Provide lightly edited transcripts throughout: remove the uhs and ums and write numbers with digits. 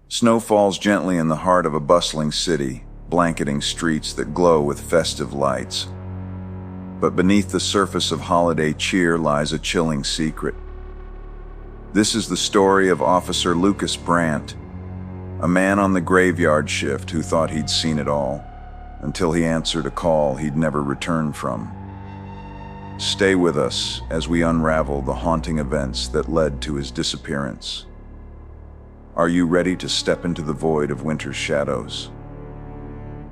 Snow falls gently in the heart of a bustling city, blanketing streets that glow with festive lights. But beneath the surface of holiday cheer lies a chilling secret. This is the story of Officer Lucas Brandt, a man on the graveyard shift who thought he'd seen it all, until he answered a call he'd never returned from. Stay with us as we unravel the haunting events that led to his disappearance. Are you ready to step into the void of winter's shadows?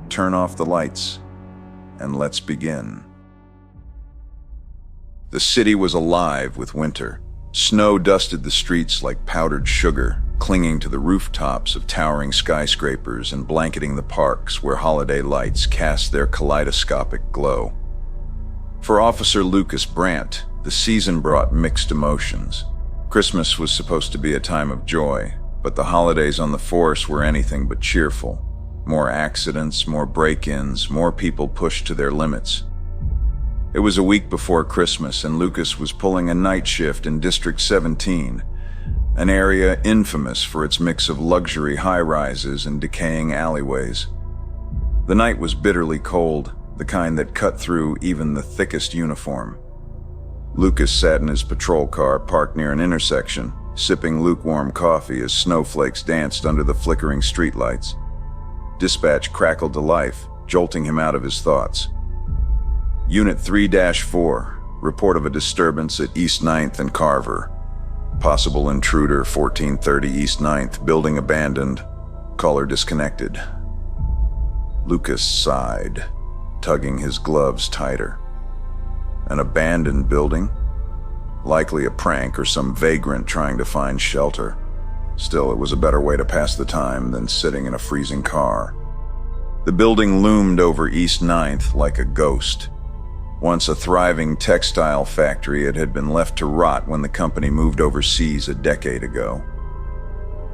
Turn off the lights, and let's begin. The city was alive with winter. Snow dusted the streets like powdered sugar, clinging to the rooftops of towering skyscrapers and blanketing the parks where holiday lights cast their kaleidoscopic glow. For Officer Lucas Brandt, the season brought mixed emotions. Christmas was supposed to be a time of joy, but the holidays on the force were anything but cheerful. More accidents, more break-ins, more people pushed to their limits. It was a week before Christmas, and Lucas was pulling a night shift in District 17, an area infamous for its mix of luxury high-rises and decaying alleyways. The night was bitterly cold, the kind that cut through even the thickest uniform. Lucas sat in his patrol car parked near an intersection, sipping lukewarm coffee as snowflakes danced under the flickering streetlights. Dispatch crackled to life, jolting him out of his thoughts. Unit 3-4, report of a disturbance at East 9th and Carver. Possible intruder 1430 East 9th, building abandoned, caller disconnected. Lucas sighed, tugging his gloves tighter. An abandoned building? Likely a prank or some vagrant trying to find shelter. Still, it was a better way to pass the time than sitting in a freezing car. The building loomed over East 9th like a ghost. Once a thriving textile factory, it had been left to rot when the company moved overseas a decade ago.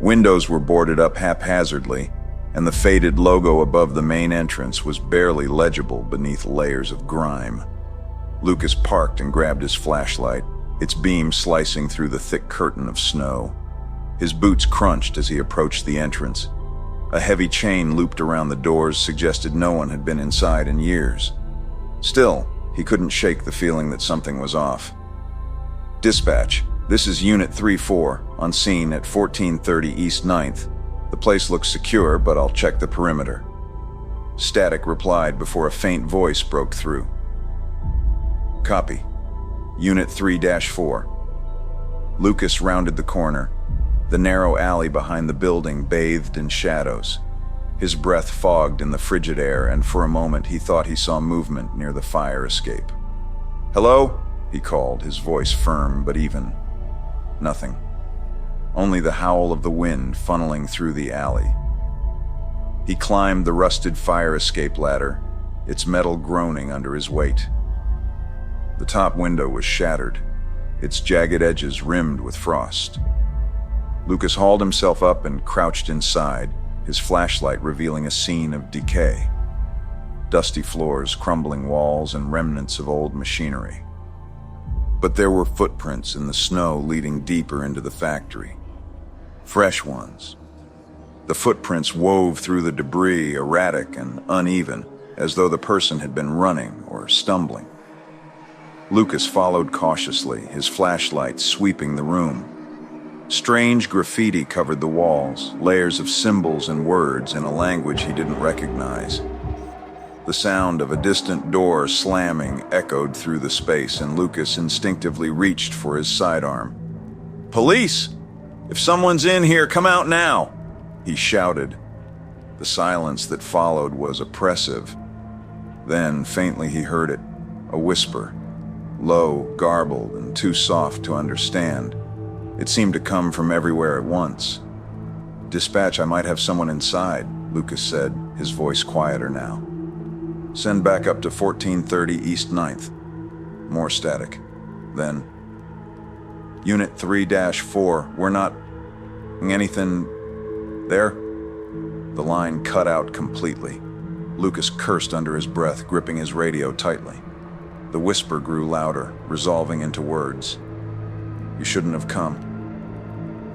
Windows were boarded up haphazardly, and the faded logo above the main entrance was barely legible beneath layers of grime. Lucas parked and grabbed his flashlight, its beam slicing through the thick curtain of snow. His boots crunched as he approached the entrance. A heavy chain looped around the doors suggested no one had been inside in years. Still, he couldn't shake the feeling that something was off. Dispatch, this is Unit 3-4, on scene at 1430 East 9th. The place looks secure, but I'll check the perimeter. Static replied before a faint voice broke through. Copy. Unit 3-4. Lucas rounded the corner, the narrow alley behind the building bathed in shadows. His breath fogged in the frigid air, and for a moment he thought he saw movement near the fire escape. Hello? He called, his voice firm but even. Nothing. Only the howl of the wind funneling through the alley. He climbed the rusted fire escape ladder, its metal groaning under his weight. The top window was shattered, its jagged edges rimmed with frost. Lucas hauled himself up and crouched inside, his flashlight revealing a scene of decay. Dusty floors, crumbling walls, and remnants of old machinery. But there were footprints in the snow leading deeper into the factory. Fresh ones. The footprints wove through the debris, erratic and uneven, as though the person had been running or stumbling. Lucas followed cautiously, his flashlight sweeping the room. Strange graffiti covered the walls, layers of symbols and words in a language he didn't recognize. The sound of a distant door slamming echoed through the space, and Lucas instinctively reached for his sidearm. "Police! If someone's in here, come out now!" he shouted. The silence that followed was oppressive. Then, faintly, he heard it, a whisper, low, garbled, and too soft to understand. It seemed to come from everywhere at once. "Dispatch, I might have someone inside," Lucas said, his voice quieter now. "Send back up to 1430 East 9th. More static. Then, Unit 3-4, we're not... anything... there?" The line cut out completely. Lucas cursed under his breath, gripping his radio tightly. The whisper grew louder, resolving into words. "You shouldn't have come.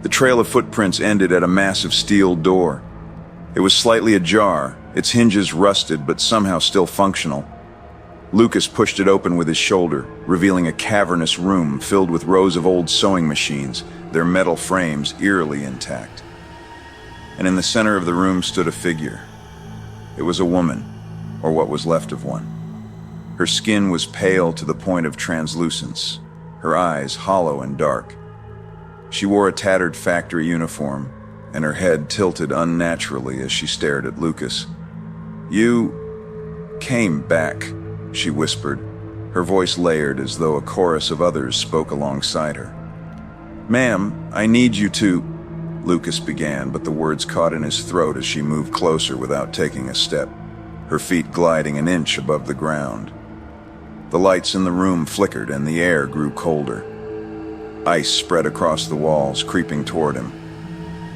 The trail of footprints ended at a massive steel door. It was slightly ajar, its hinges rusted but somehow still functional. Lucas pushed it open with his shoulder, revealing a cavernous room filled with rows of old sewing machines, their metal frames eerily intact. And in the center of the room stood a figure. It was a woman, or what was left of one. Her skin was pale to the point of translucence, her eyes hollow and dark. She wore a tattered factory uniform, and her head tilted unnaturally as she stared at Lucas. "You came back," she whispered, her voice layered as though a chorus of others spoke alongside her. "Ma'am, I need you to—" Lucas began, but the words caught in his throat as she moved closer without taking a step, her feet gliding an inch above the ground. The lights in the room flickered and the air grew colder. Ice spread across the walls, creeping toward him.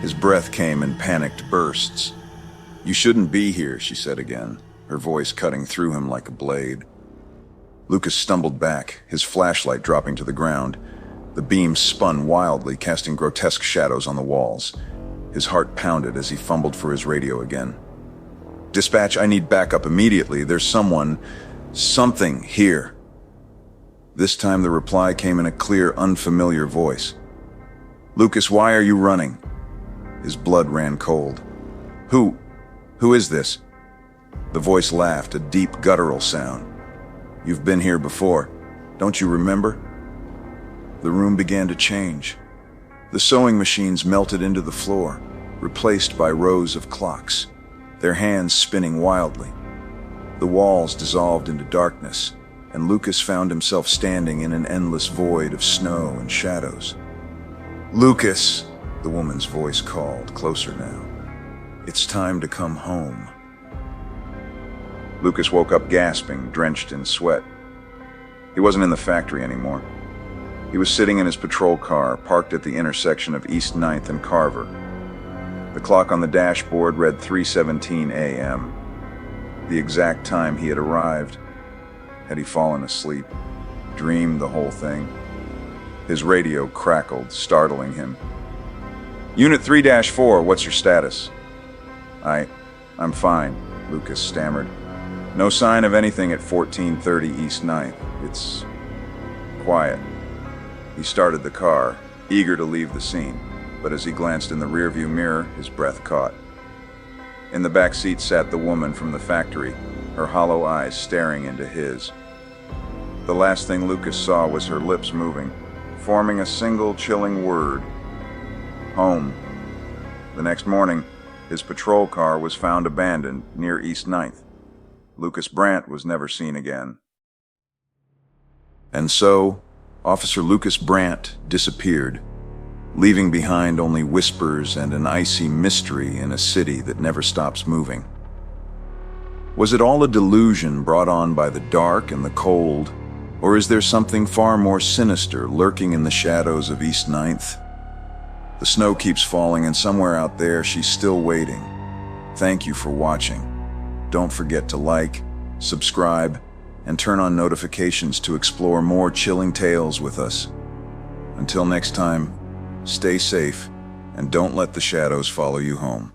His breath came in panicked bursts. "You shouldn't be here," she said again, her voice cutting through him like a blade. Lucas stumbled back, his flashlight dropping to the ground. The beam spun wildly, casting grotesque shadows on the walls. His heart pounded as he fumbled for his radio again. "Dispatch, I need backup immediately. There's something here." This time the reply came in a clear, unfamiliar voice. "Lucas, why are you running?" His blood ran cold. Who is this?" The voice laughed, a deep, guttural sound. "You've been here before. Don't you remember?" The room began to change. The sewing machines melted into the floor, replaced by rows of clocks, their hands spinning wildly. The walls dissolved into darkness, and Lucas found himself standing in an endless void of snow and shadows. "Lucas," the woman's voice called, closer now. "It's time to come home." Lucas woke up gasping, drenched in sweat. He wasn't in the factory anymore. He was sitting in his patrol car, parked at the intersection of East 9th and Carver. The clock on the dashboard read 3:17 a.m., the exact time he had arrived. Had he fallen asleep, dreamed the whole thing? His radio crackled, startling him. "Unit 3-4, what's your status?" I'm fine," Lucas stammered. "No sign of anything at 1430 East 9th. It's quiet." He started the car, eager to leave the scene, but as he glanced in the rearview mirror, his breath caught. In the back seat sat the woman from the factory, her hollow eyes staring into his. The last thing Lucas saw was her lips moving, forming a single chilling word: home. The next morning, his patrol car was found abandoned near East 9th. Lucas Brandt was never seen again. And so, Officer Lucas Brandt disappeared, leaving behind only whispers and an icy mystery in a city that never stops moving. Was it all a delusion brought on by the dark and the cold, or is there something far more sinister lurking in the shadows of East 9th? The snow keeps falling, and somewhere out there she's still waiting. Thank you for watching. Don't forget to like, subscribe, and turn on notifications to explore more chilling tales with us. Until next time, stay safe and don't let the shadows follow you home.